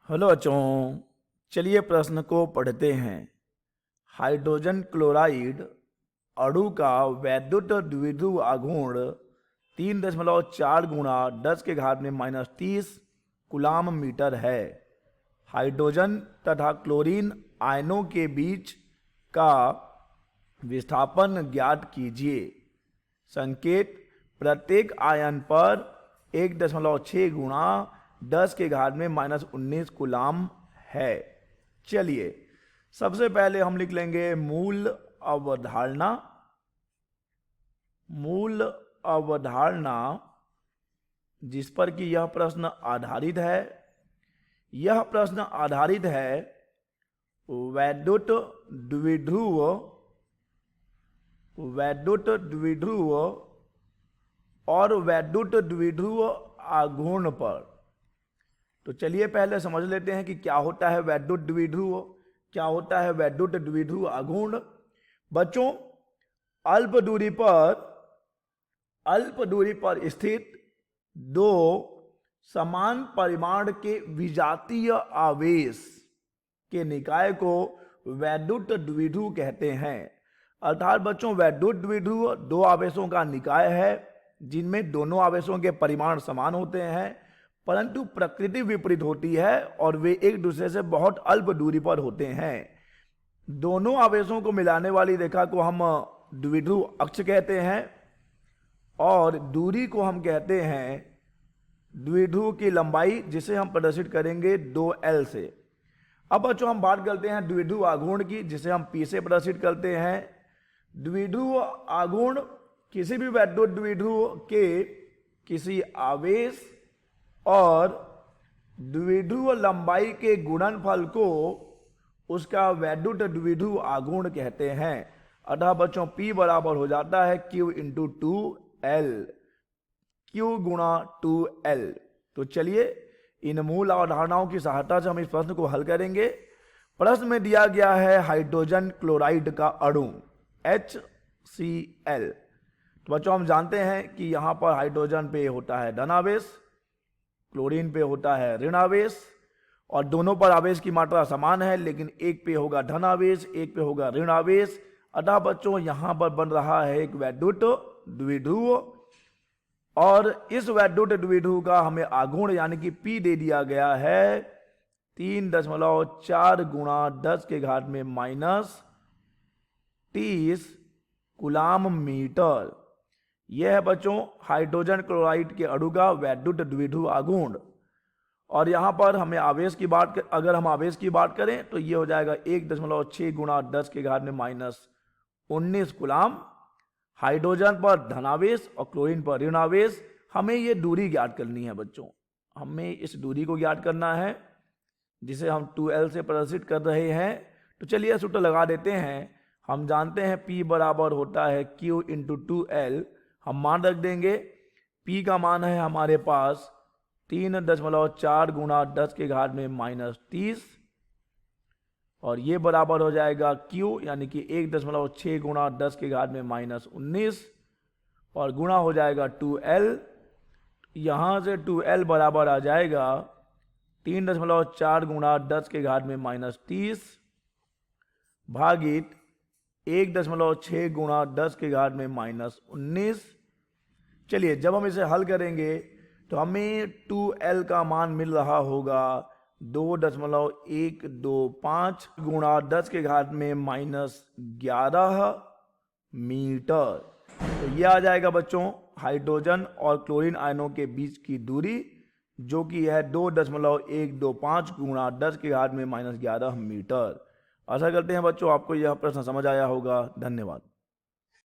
Hello बच्चों, चलिए प्रश्न को पढ़ते हैं। हाइड्रोजन क्लोराइड अणु का वैद्युत द्विध्रुव आघूर्ण 3.4 गुणा 10 के घात में -30 कूलाम मीटर है। हाइड्रोजन तथा क्लोरीन आयनों के बीच का विस्थापन ज्ञात कीजिए। संकेत: प्रत्येक आयन पर 1.6 गुणा 10 के घात में -19 कूलाम है। चलिए सबसे पहले हम लिख लेंगे मूल अवधारणा। मूल अवधारणा जिस पर कि यह प्रश्न आधारित है। यह प्रश्न आधारित है वैद्युत द्विध्रुव और वैद्युत द्विध्रुव आघूर्ण पर। तो चलिए पहले समझ लेते हैं कि क्या होता है वैद्युत द्विध्रुव, क्या होता है वैद्युत द्विध्रुव आघूर्ण। बच्चों, अल्प दूरी पर स्थित दो समान परिमाण के विजातीय आवेश के निकाय को वैद्युत द्विध्रुव कहते हैं। अर्थात बच्चों, वैद्युत द्विध्रुव दो आवेशों का निकाय है जिनमें दोनों आवेशों के परिमाण समान होते हैं, परंतु प्रकृति विपरीत होती है और वे एक दूसरे से बहुत अल्प दूरी पर होते हैं। दोनों आवेशों को मिलाने वाली रेखा को हम द्विध्रुव अक्ष कहते हैं और दूरी को हम कहते हैं द्विध्रुव की लंबाई, जिसे हम प्रदर्शित करेंगे 2L से। अब बच्चों हम बात करते हैं द्विध्रुव आघूर्ण की, जिसे हम P से प्रदर्शित करते हैं। द्विध्रुव आघूर्ण किसी भी वैद्युत द्विध्रुव के किसी आवेश और द्विध्रुव लंबाई के गुणनफल को उसका वैद्युत द्विध्रुव आघूर्ण कहते हैं। अतः बच्चों P बराबर हो जाता है Q इंटू 2L, Q गुणा 2L। तो चलिए इन मूल अवधारणाओं की सहायता से हम इस प्रश्न को हल करेंगे। प्रश्न में दिया गया है हाइड्रोजन क्लोराइड का अणु HCl। तो बच्चों हम जानते हैं कि यहां पर हाइड्रोजन पे होता है धनावेश, क्लोरीन पे होता है ऋण आवेश, और दोनों पर आवेश की मात्रा समान है, लेकिन एक पे होगा धन आवेश, एक पे होगा ऋण आवेश। अतः बच्चों यहां पर बन रहा है एक वैद्युत द्विध्रुव, और इस वैद्युत द्विध्रुव का हमें आघूर्ण यानी कि P दे दिया गया है 3.4 गुणा 10 के घात में -30 कूलाम मीटर। यह है बच्चों हाइड्रोजन क्लोराइड के अणु का वैद्युत द्विध्रुव आघूर्ण। और यहां पर हमें आवेश की बात, अगर हम आवेश की बात करें तो यह हो जाएगा 1.6 गुणा 10 के घात में -19 कूलाम। हाइड्रोजन पर धनावेश और क्लोरीन पर ऋण आवेश। हमें यह दूरी ज्ञात करनी है बच्चों, हमें इस दूरी को ज्ञात करना है जिसे हम 2L से प्रदर्शित कर रहे हैं। तो चलिए सूत्र लगा देते हैं। हम जानते हैं P बराबर होता है Q इंटू 2L। हम मान रख देंगे। P का मान है हमारे पास 3.4 गुणा 10 के घात में -30, और ये बराबर हो जाएगा Q यानी कि 1.6 गुणा 10 के घात में -19, और गुणा हो जाएगा 2L। यहाँ से 2L बराबर आ जाएगा 3.4 गुणा 10 के घात में -30 भागित 1.6 गुणा 10 के घात में -19। चलिए जब हम इसे हल करेंगे तो हमें 2L का मान मिल रहा होगा 2.125 गुणा 10 के घात में -11 मीटर। तो यह आ जाएगा बच्चों हाइड्रोजन और क्लोरीन आयनों के बीच की दूरी, जो कि है 2.125 गुणा 10 के घात में -11 मीटर। आशा करते हैं बच्चों आपको यह प्रश्न समझ आया होगा। धन्यवाद।